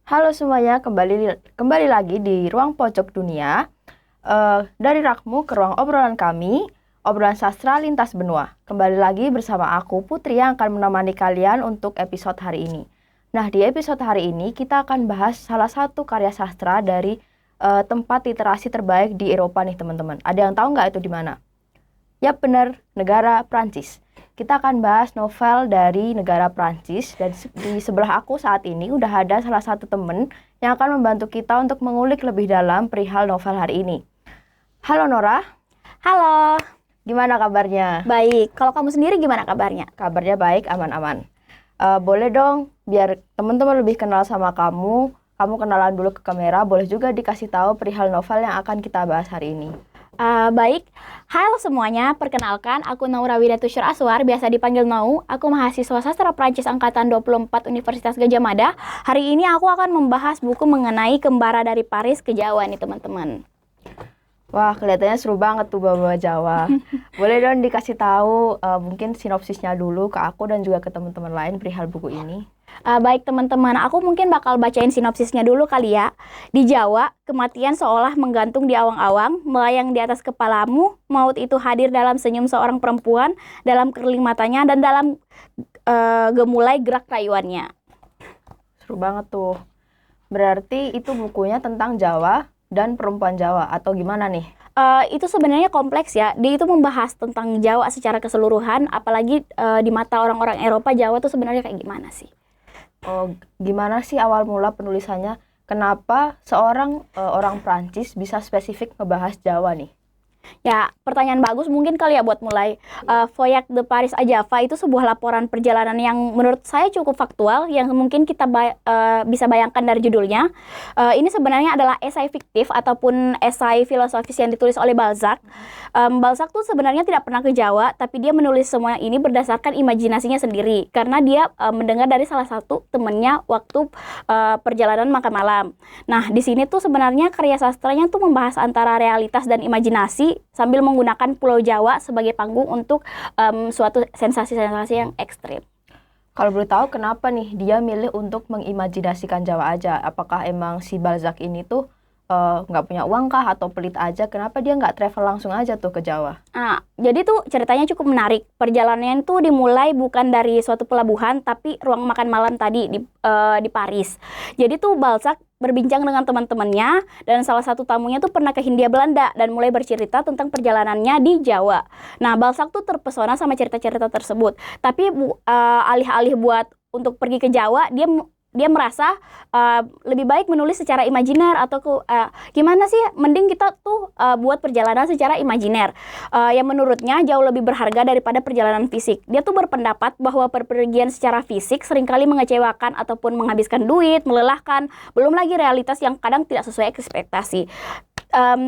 Halo semuanya, kembali lagi di Ruang Pojok Dunia. Dari rakmu ke ruang obrolan kami, obrolan sastra lintas benua. Kembali lagi bersama aku Putri yang akan menemani kalian untuk episode hari ini. Nah, di episode hari ini kita akan bahas salah satu karya sastra dari tempat literasi terbaik di Eropa nih teman-teman. Ada yang tahu nggak itu di mana? Yap, benar, negara Prancis. Kita akan bahas novel dari negara Prancis, dan di sebelah aku saat ini udah ada salah satu temen yang akan membantu kita untuk mengulik lebih dalam perihal novel hari ini. Halo Nora, Halo, gimana kabarnya? baik. Kalau kamu sendiri gimana kabarnya? Kabarnya baik, aman-aman. Boleh dong, biar teman-teman lebih kenal sama kamu kenalan dulu ke kamera, boleh juga dikasih tahu perihal novel yang akan kita bahas hari ini. Baik. Halo semuanya, perkenalkan aku Naura Widatusyur Aswar, biasa dipanggil Nau. Aku mahasiswa sastra Prancis angkatan 24 Universitas Gadjah Mada. Hari ini aku akan membahas buku mengenai Kembara dari Paris ke Jawa nih teman-teman. Wah, kelihatannya seru banget tuh bawa Jawa. Boleh dong dikasih tahu mungkin sinopsisnya dulu ke aku dan juga ke teman-teman lain perihal buku ini. Baik teman-teman, aku mungkin bakal bacain sinopsisnya dulu kali ya. Di Jawa, kematian seolah menggantung di awang-awang, melayang di atas kepalamu, maut itu hadir dalam senyum seorang perempuan, dalam kerling matanya, dan dalam gemulai gerak rayuannya. Seru banget tuh. Berarti itu bukunya tentang Jawa dan perempuan Jawa atau gimana nih? Itu sebenarnya kompleks ya. Dia itu membahas tentang Jawa secara keseluruhan, apalagi di mata orang-orang Eropa, Jawa tuh sebenarnya kayak gimana sih? Oh, gimana sih awal mula penulisannya? Kenapa seorang orang Prancis bisa spesifik ngebahas Jawa nih? Ya, pertanyaan bagus mungkin kali ya buat mulai. Voyage de Paris à Java itu sebuah laporan perjalanan yang menurut saya cukup faktual, yang mungkin kita bisa bayangkan dari judulnya. Ini sebenarnya adalah esai fiktif ataupun esai filosofis yang ditulis oleh Balzac. Balzac tuh sebenarnya tidak pernah ke Jawa, tapi dia menulis semua ini berdasarkan imajinasinya sendiri, karena dia mendengar dari salah satu temannya waktu perjalanan makan malam. Nah, di sini tuh sebenarnya karya sastranya tuh membahas antara realitas dan imajinasi sambil menggunakan Pulau Jawa sebagai panggung untuk suatu sensasi-sensasi yang ekstrim. Kalau boleh tahu kenapa nih dia milih untuk mengimajinasikan Jawa aja? Apakah emang si Balzac ini tuh nggak punya uang kah atau pelit aja? Kenapa dia nggak travel langsung aja tuh ke Jawa? Jadi tuh ceritanya cukup menarik. Perjalanannya itu dimulai bukan dari suatu pelabuhan, tapi ruang makan malam tadi di Paris. Jadi tuh Balzac berbincang dengan teman-temannya, dan salah satu tamunya tuh pernah ke Hindia Belanda dan mulai bercerita tentang perjalanannya di Jawa. Nah, Balzac tuh terpesona sama cerita-cerita tersebut. Tapi alih-alih buat untuk pergi ke Jawa, dia merasa lebih baik menulis secara imajiner atau gimana sih, mending kita tuh buat perjalanan secara imajiner yang menurutnya jauh lebih berharga daripada perjalanan fisik. Dia tuh berpendapat bahwa perpergian secara fisik seringkali mengecewakan ataupun menghabiskan duit, melelahkan, belum lagi realitas yang kadang tidak sesuai ekspektasi.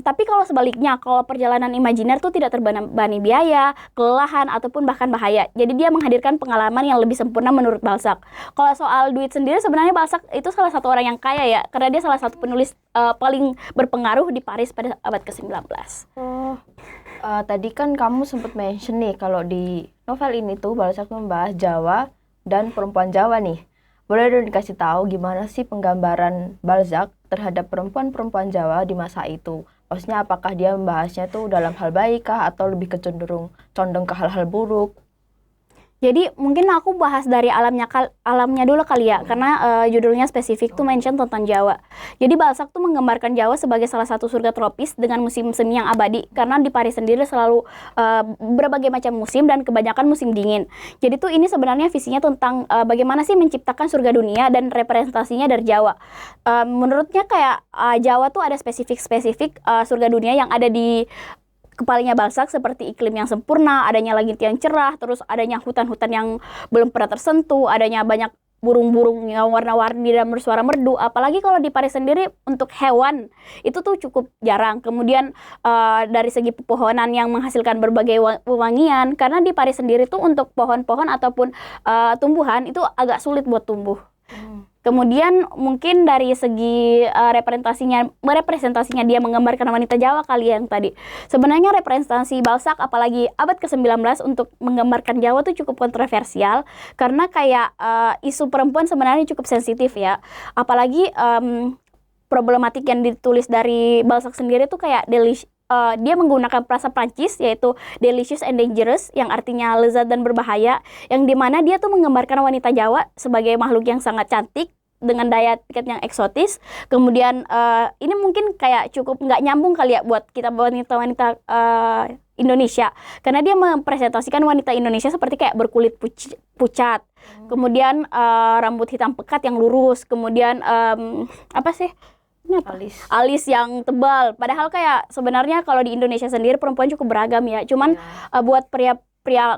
Tapi kalau sebaliknya, kalau perjalanan imajiner tuh tidak terbebani biaya, kelelahan, ataupun bahkan bahaya. Jadi dia menghadirkan pengalaman yang lebih sempurna menurut Balzac. Kalau soal duit sendiri, sebenarnya Balzac itu salah satu orang yang kaya ya, karena dia salah satu penulis paling berpengaruh di Paris pada abad ke-19. Tadi kan kamu sempat mention nih kalau di novel ini tuh Balzac membahas Jawa dan perempuan Jawa nih. Boleh dong dikasih tahu gimana sih penggambaran Balzac terhadap perempuan-perempuan Jawa di masa itu? Maksudnya apakah dia membahasnya tuh dalam hal baik kah atau lebih condong ke hal-hal buruk? Jadi mungkin aku bahas dari alamnya dulu kali ya, karena judulnya spesifik tuh mention tentang Jawa. Jadi Balzac tuh menggambarkan Jawa sebagai salah satu surga tropis dengan musim semi yang abadi, karena di Paris sendiri selalu berbagai macam musim dan kebanyakan musim dingin. Jadi tuh ini sebenarnya visinya tentang bagaimana sih menciptakan surga dunia dan representasinya dari Jawa. Menurutnya kayak Jawa tuh ada spesifik surga dunia yang ada di kepalanya Balzac, seperti iklim yang sempurna, adanya langit yang cerah, terus adanya hutan-hutan yang belum pernah tersentuh, adanya banyak burung-burung yang warna-warni dan bersuara merdu. Apalagi kalau di Paris sendiri untuk hewan itu tuh cukup jarang. Kemudian dari segi pepohonan yang menghasilkan berbagai wewangian, karena di Paris sendiri tuh untuk pohon-pohon ataupun tumbuhan itu agak sulit buat tumbuh. Kemudian mungkin dari segi representasinya dia menggambarkan wanita Jawa kali yang tadi. Sebenarnya representasi Balzac apalagi abad ke-19 untuk menggambarkan Jawa tuh cukup kontroversial karena kayak isu perempuan sebenarnya cukup sensitif ya. Apalagi problematik yang ditulis dari Balzac sendiri tuh kayak dia menggunakan frasa Prancis yaitu delicious and dangerous yang artinya lezat dan berbahaya, yang dimana dia tuh menggambarkan wanita Jawa sebagai makhluk yang sangat cantik dengan daya pikat yang eksotis. Kemudian ini mungkin kayak cukup nggak nyambung kali ya buat kita wanita-wanita Indonesia, karena dia mempresentasikan wanita Indonesia seperti kayak berkulit pucat, kemudian rambut hitam pekat yang lurus, kemudian apa sih? Ini apa? Alis yang tebal. Padahal kayak sebenarnya kalau di Indonesia sendiri perempuan cukup beragam ya. Cuman buat pria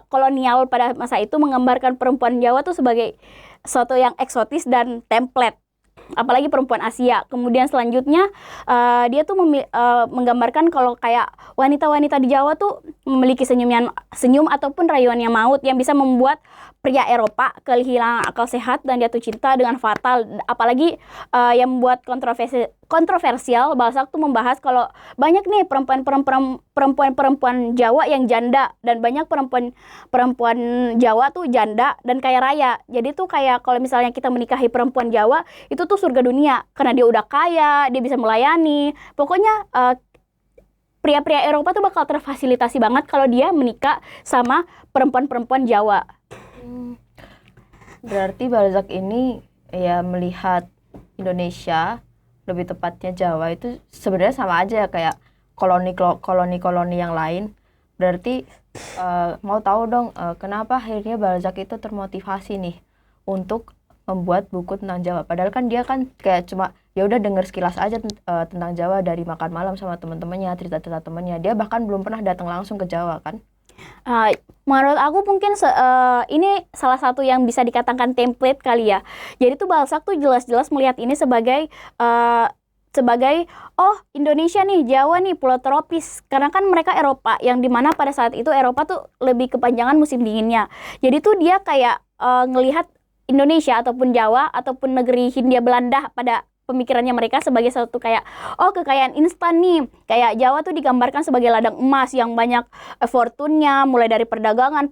kolonial pada masa itu menggambarkan perempuan Jawa tuh sebagai sesuatu yang eksotis dan template. Apalagi perempuan Asia. Kemudian selanjutnya dia tuh menggambarkan kalau kayak wanita-wanita di Jawa tuh memiliki senyum ataupun rayuannya maut yang bisa membuat pria Eropa kehilangan akal sehat dan jatuh cinta dengan fatal. Apalagi yang membuat kontroversial, Balzac tuh membahas kalau banyak nih perempuan Jawa yang janda dan banyak perempuan Jawa tuh janda dan kaya raya. Jadi tuh kayak kalau misalnya kita menikahi perempuan Jawa itu tuh surga dunia karena dia udah kaya, dia bisa melayani. Pokoknya pria-pria Eropa tuh bakal terfasilitasi banget kalau dia menikah sama perempuan-perempuan Jawa. Berarti Balzac ini ya melihat Indonesia, lebih tepatnya Jawa itu sebenarnya sama aja kayak koloni-koloni yang lain. Berarti mau tahu dong kenapa akhirnya Balzac itu termotivasi nih untuk membuat buku tentang Jawa. Padahal kan dia kan kayak cuma ya udah denger sekilas aja tentang Jawa dari makan malam sama teman-temannya, cerita-cerita temannya. Dia bahkan belum pernah datang langsung ke Jawa kan. Menurut aku mungkin ini salah satu yang bisa dikatakan template kali ya. Jadi tuh Balzac tuh jelas-jelas melihat ini sebagai oh Indonesia nih, Jawa nih, pulau tropis. Karena kan mereka Eropa, yang dimana pada saat itu Eropa tuh lebih kepanjangan musim dinginnya. Jadi tuh dia kayak ngelihat Indonesia ataupun Jawa ataupun negeri Hindia Belanda pada pemikirannya mereka sebagai satu kayak kekayaan instan nih. Kayak Jawa tuh digambarkan sebagai ladang emas yang banyak fortunnya, mulai dari perdagangan,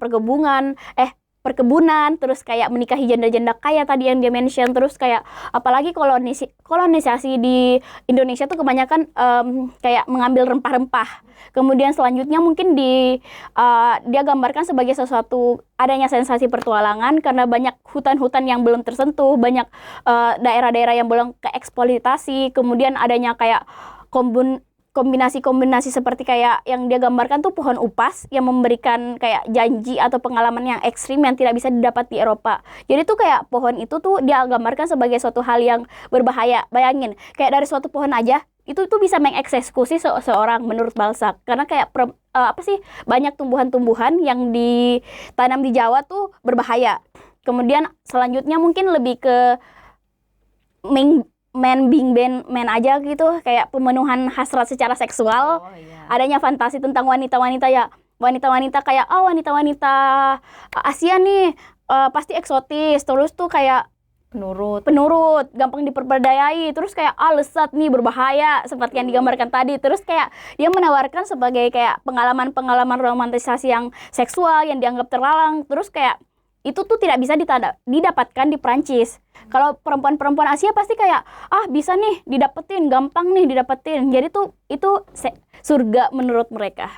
perkebunan, terus kayak menikahi janda-janda kaya tadi yang dia mention, terus kayak apalagi kolonisasi di Indonesia tuh kebanyakan kayak mengambil rempah-rempah. Kemudian selanjutnya mungkin dia gambarkan sebagai sesuatu adanya sensasi pertualangan karena banyak hutan-hutan yang belum tersentuh, banyak daerah-daerah yang belum keeksploitasi, kemudian adanya kayak kombinasi-kombinasi seperti kayak yang dia gambarkan tuh pohon upas yang memberikan kayak janji atau pengalaman yang ekstrim yang tidak bisa didapat di Eropa. Jadi tuh kayak pohon itu tuh dia gambarkan sebagai suatu hal yang berbahaya. Bayangin, kayak dari suatu pohon aja itu tuh bisa mengeksekusi seorang menurut Balzac. Karena kayak banyak tumbuhan-tumbuhan yang ditanam di Jawa tuh berbahaya. Kemudian selanjutnya mungkin lebih ke man aja gitu, kayak pemenuhan hasrat secara seksual. Adanya fantasi tentang wanita-wanita kayak wanita-wanita Asia nih pasti eksotis, terus tuh kayak penurut, gampang diperdayai, terus kayak lesat nih, berbahaya seperti yang digambarkan tadi. Terus kayak dia menawarkan sebagai kayak pengalaman-pengalaman romantisasi yang seksual yang dianggap terlarang. Terus kayak itu tuh tidak bisa didapatkan di Prancis. Kalau perempuan-perempuan Asia pasti kayak bisa nih didapetin, gampang nih didapetin. Jadi tuh itu surga menurut mereka.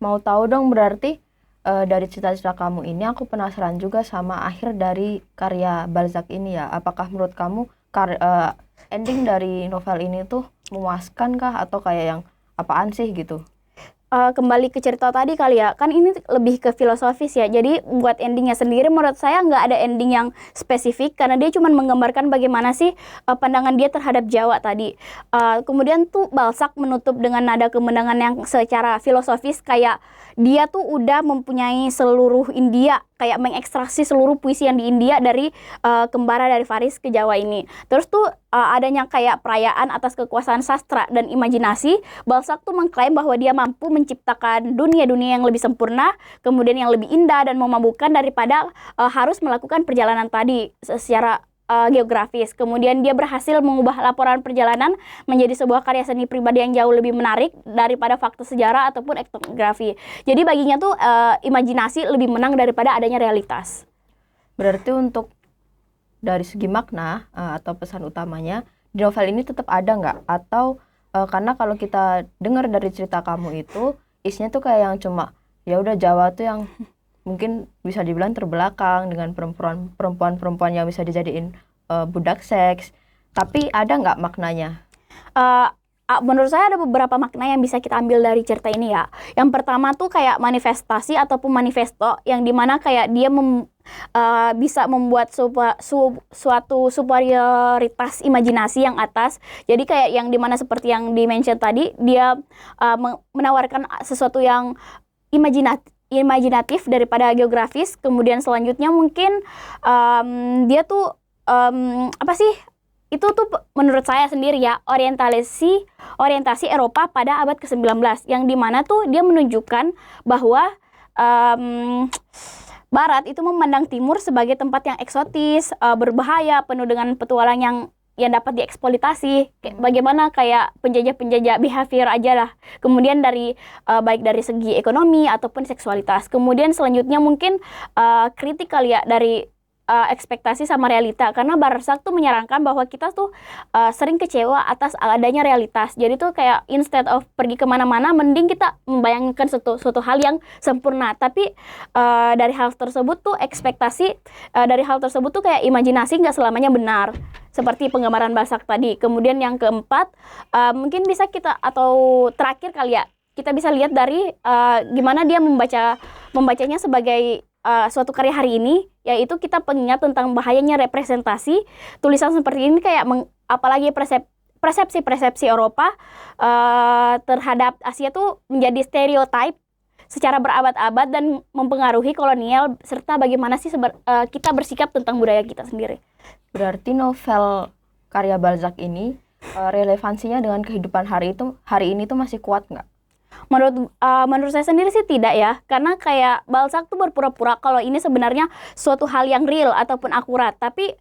Mau tahu dong berarti dari cita-cita kamu ini aku penasaran juga sama akhir dari karya Balzac ini ya. Apakah menurut kamu ending dari novel ini tuh memuaskan kah atau kayak yang apaan sih gitu? Kembali ke cerita tadi kali ya, kan ini lebih ke filosofis ya. Jadi buat endingnya sendiri menurut saya nggak ada ending yang spesifik karena dia cuma menggambarkan bagaimana sih pandangan dia terhadap Jawa tadi. Kemudian tuh Balzac menutup dengan nada kemenangan yang secara filosofis, kayak dia tuh udah mempunyai seluruh India, kayak mengekstraksi seluruh puisi yang di India dari kembara dari Faris ke Jawa ini. Terus tuh adanya kayak perayaan atas kekuasaan sastra dan imajinasi. Balzac tuh mengklaim bahwa dia mampu menciptakan dunia-dunia yang lebih sempurna, kemudian yang lebih indah dan memabukkan daripada harus melakukan perjalanan tadi secara geografis. Kemudian dia berhasil mengubah laporan perjalanan menjadi sebuah karya seni pribadi yang jauh lebih menarik daripada fakta sejarah ataupun etnografi. Jadi baginya tuh imajinasi lebih menang daripada adanya realitas. Berarti untuk dari segi makna atau pesan utamanya di novel ini tetap ada nggak? Atau karena kalau kita dengar dari cerita kamu itu isinya tuh kayak yang cuma ya udah Jawa tuh yang mungkin bisa dibilang terbelakang dengan perempuan yang bisa dijadiin budak seks, tapi ada nggak maknanya? Uh, Menurut saya ada beberapa makna yang bisa kita ambil dari cerita ini ya. Yang pertama tuh kayak manifestasi ataupun manifesto yang dimana kayak dia bisa membuat suatu superioritas imajinasi yang atas. Jadi kayak yang dimana seperti yang di-mention tadi, dia menawarkan sesuatu yang imajinatif daripada geografis. Kemudian selanjutnya mungkin dia tuh apa sih? Itu tuh menurut saya sendiri ya, orientasi Eropa pada abad ke-19 yang dimana tuh dia menunjukkan bahwa Barat itu memandang Timur sebagai tempat yang eksotis, berbahaya, penuh dengan petualang yang dapat dieksploitasi. Bagaimana kayak penjajah-penjajah behavior aja lah. Kemudian baik dari segi ekonomi ataupun seksualitas. Kemudian selanjutnya mungkin kritik kali ya dari ekspektasi sama realita, karena Balzac tuh menyarankan bahwa kita tuh sering kecewa atas adanya realitas. Jadi tuh kayak instead of pergi kemana-mana, mending kita membayangkan suatu hal yang sempurna. Tapi dari hal tersebut tuh dari hal tersebut tuh kayak imajinasi nggak selamanya benar, seperti penggambaran Balzac tadi. Kemudian yang keempat, mungkin bisa kita, atau terakhir kali ya, kita bisa lihat dari gimana dia membacanya sebagai suatu karya hari ini, yaitu kita pengingat tentang bahayanya representasi. Tulisan seperti ini kayak apalagi persepsi Eropa terhadap Asia tuh menjadi stereotip secara berabad-abad dan mempengaruhi kolonial, serta bagaimana sih kita bersikap tentang budaya kita sendiri. Berarti novel karya Balzac ini relevansinya dengan kehidupan hari ini tuh masih kuat nggak? Menurut saya sendiri sih tidak ya, karena kayak Balzac tuh berpura-pura kalau ini sebenarnya suatu hal yang real ataupun akurat, tapi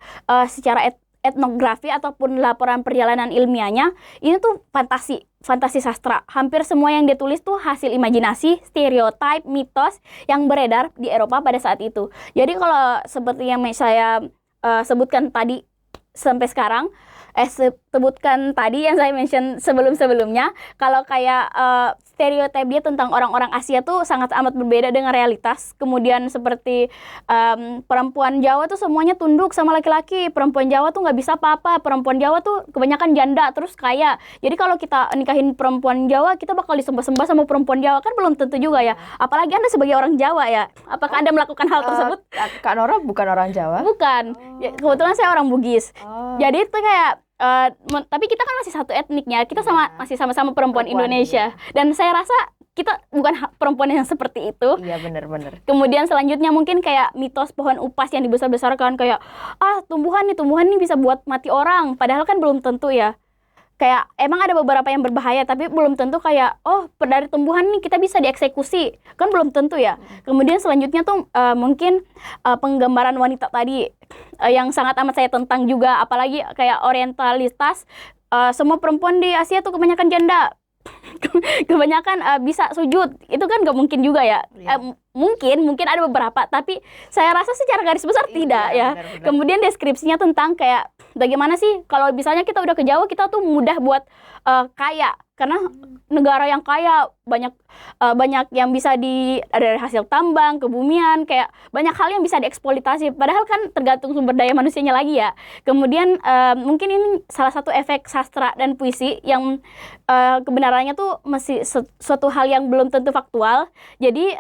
secara etnografi ataupun laporan perjalanan ilmiahnya ini tuh fantasi sastra. Hampir semua yang dia tulis tuh hasil imajinasi, stereotip, mitos yang beredar di Eropa pada saat itu. Jadi kalau seperti yang saya sebutkan tadi sampai sekarang, sebutkan tadi yang saya mention sebelumnya, kalau kayak stereotip dia tentang orang-orang Asia tuh sangat amat berbeda dengan realitas. Kemudian seperti perempuan Jawa tuh semuanya tunduk sama laki-laki, perempuan Jawa tuh nggak bisa apa-apa, perempuan Jawa tuh kebanyakan janda terus kaya. Jadi kalau kita nikahin perempuan Jawa, kita bakal disembah-sembah sama perempuan Jawa, kan belum tentu juga ya. Apalagi Anda sebagai orang Jawa ya, apakah Anda melakukan hal tersebut? Kak Nora bukan orang Jawa? Bukan, ya, kebetulan saya orang Bugis. Jadi itu kayak tapi kita kan masih satu etniknya, kita masih sama-sama perempuan Indonesia, dan saya rasa kita bukan perempuan yang seperti itu. Iya, benar-benar. Kemudian selanjutnya mungkin kayak mitos pohon upas yang dibesar-besarkan, kayak tumbuhan nih bisa buat mati orang, padahal kan belum tentu ya. Kayak emang ada beberapa yang berbahaya, tapi belum tentu kayak dari tumbuhan nih kita bisa dieksekusi, kan belum tentu ya. Kemudian selanjutnya tuh mungkin penggambaran wanita tadi yang sangat amat saya tentang juga, apalagi kayak orientalitas. Semua perempuan di Asia tuh kebanyakan janda, kebanyakan bisa sujud, itu kan nggak mungkin juga ya. Mungkin ada beberapa, tapi saya rasa secara garis besar tidak ya. Benar-benar. Kemudian deskripsinya tentang kayak bagaimana sih kalau misalnya kita udah ke Jawa, kita tuh mudah buat kaya, karena negara yang kaya, banyak yang bisa dari hasil tambang, kebumian, kayak banyak hal yang bisa dieksploitasi, padahal kan tergantung sumber daya manusianya lagi ya. Kemudian mungkin ini salah satu efek sastra dan puisi yang kebenarannya tuh masih suatu hal yang belum tentu faktual. Jadi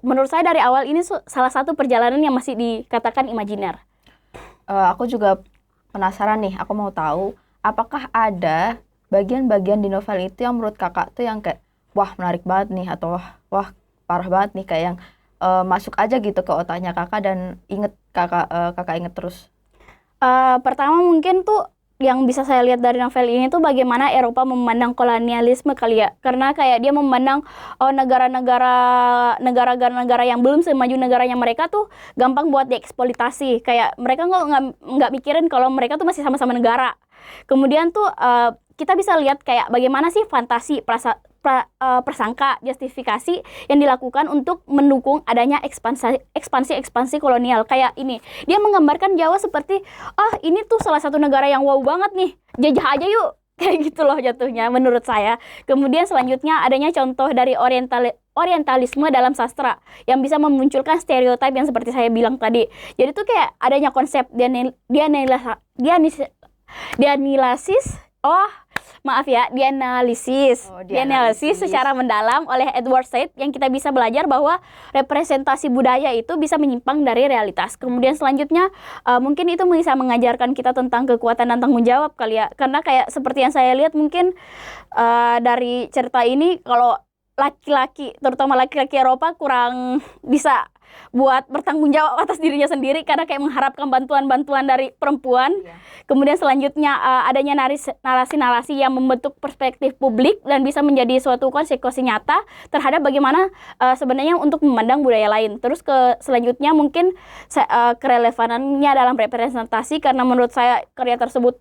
menurut saya dari awal ini salah satu perjalanan yang masih dikatakan imajiner. Aku juga penasaran nih, aku mau tahu apakah ada bagian-bagian di novel itu yang menurut kakak tuh yang kayak wah menarik banget nih, atau wah parah banget nih, kayak yang masuk aja gitu ke otaknya kakak dan kakak inget terus. Pertama mungkin tuh yang bisa saya lihat dari novel ini tuh bagaimana Eropa memandang kolonialisme kali ya. Karena kayak dia memandang negara-negara yang belum semaju negaranya mereka tuh gampang buat dieksploitasi. Kayak mereka nggak mikirin kalau mereka tuh masih sama-sama negara. Kemudian tuh kita bisa lihat kayak bagaimana sih fantasi prasangka justifikasi yang dilakukan untuk mendukung adanya ekspansi kolonial. Kayak ini, dia menggambarkan Jawa seperti ini tuh salah satu negara yang wow banget nih, jajah aja yuk, kayak gitu loh jatuhnya menurut saya. Kemudian selanjutnya adanya contoh dari orientalisme dalam sastra yang bisa memunculkan stereotip yang seperti saya bilang tadi. Jadi tuh kayak adanya konsep dianalisis secara mendalam oleh Edward Said yang kita bisa belajar bahwa representasi budaya itu bisa menyimpang dari realitas. Kemudian selanjutnya mungkin itu bisa mengajarkan kita tentang kekuatan dan tanggung jawab kali ya. Karena kayak seperti yang saya lihat mungkin dari cerita ini kalau laki-laki, terutama laki-laki Eropa kurang bisa buat bertanggung jawab atas dirinya sendiri karena kayak mengharapkan bantuan-bantuan dari perempuan. Iya. Kemudian selanjutnya adanya narasi-narasi yang membentuk perspektif publik dan bisa menjadi suatu konsekuensi nyata terhadap bagaimana sebenarnya untuk memandang budaya lain. Terus selanjutnya mungkin kerelevanannya dalam representasi karena menurut saya karya tersebut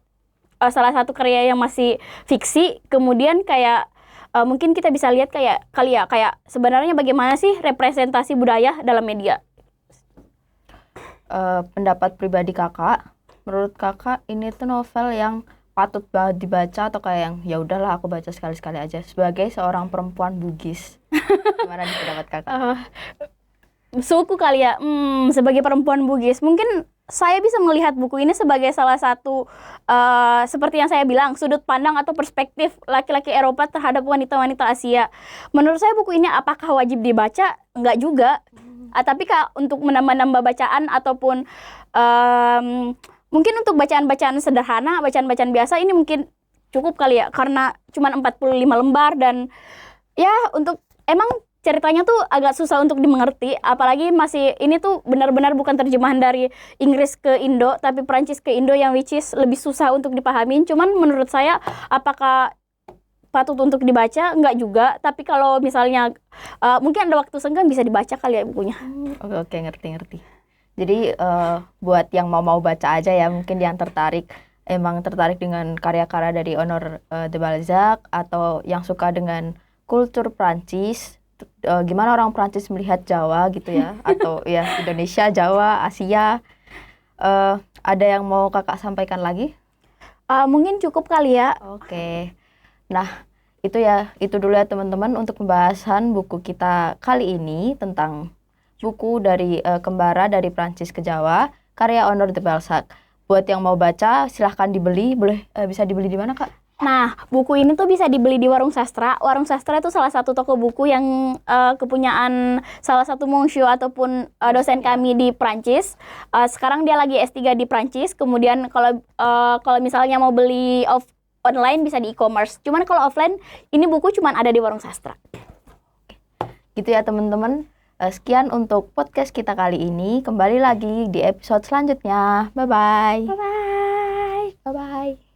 salah satu karya yang masih fiksi. Kemudian kayak mungkin kita bisa lihat kayak sebenarnya bagaimana sih representasi budaya dalam media. Pendapat pribadi kakak, menurut kakak ini tuh novel yang patut banget dibaca atau kayak yang ya udahlah aku baca sekali-sekali aja sebagai seorang perempuan Bugis. Gimana nih pendapat kakak? Suku kali ya, sebagai perempuan Bugis mungkin saya bisa melihat buku ini sebagai salah satu seperti yang saya bilang, sudut pandang atau perspektif laki-laki Eropa terhadap wanita-wanita Asia. Menurut saya buku ini apakah wajib dibaca? Enggak juga. Tapi untuk menambah-nambah bacaan ataupun mungkin untuk bacaan-bacaan sederhana, bacaan-bacaan biasa ini mungkin cukup kali ya. Karena cuma 45 lembar dan ya untuk emang ceritanya tuh agak susah untuk dimengerti, apalagi ini tuh benar-benar bukan terjemahan dari Inggris ke Indo, tapi Prancis ke Indo yang which is lebih susah untuk dipahami. Cuman menurut saya apakah patut untuk dibaca? Enggak juga, tapi kalau misalnya mungkin ada waktu senggang bisa dibaca kali ya bukunya. Oke, ngerti. Jadi buat yang mau baca aja ya, mungkin yang emang tertarik dengan karya-karya dari Honor de Balzac atau yang suka dengan kultur Prancis. Gimana orang Prancis melihat Jawa gitu ya, atau ya Indonesia, Jawa, Asia. Ada yang mau kakak sampaikan lagi? Mungkin cukup kali ya. Oke. Nah, itu dulu ya teman-teman untuk pembahasan buku kita kali ini tentang buku dari Kembara dari Prancis ke Jawa, karya Honor de Balzac. Buat yang mau baca silahkan dibeli, bisa dibeli di mana kak? Nah, buku ini tuh bisa dibeli di Warung Sastra. Warung Sastra itu salah satu toko buku yang kepunyaan salah satu monsieur ataupun dosen kami di Prancis. Sekarang dia lagi S3 di Prancis. Kemudian kalau misalnya mau beli online bisa di e-commerce. Cuman kalau offline, ini buku cuman ada di Warung Sastra. Gitu ya teman-teman. Sekian untuk podcast kita kali ini. Kembali lagi di episode selanjutnya. Bye-bye. Bye-bye. Bye-bye.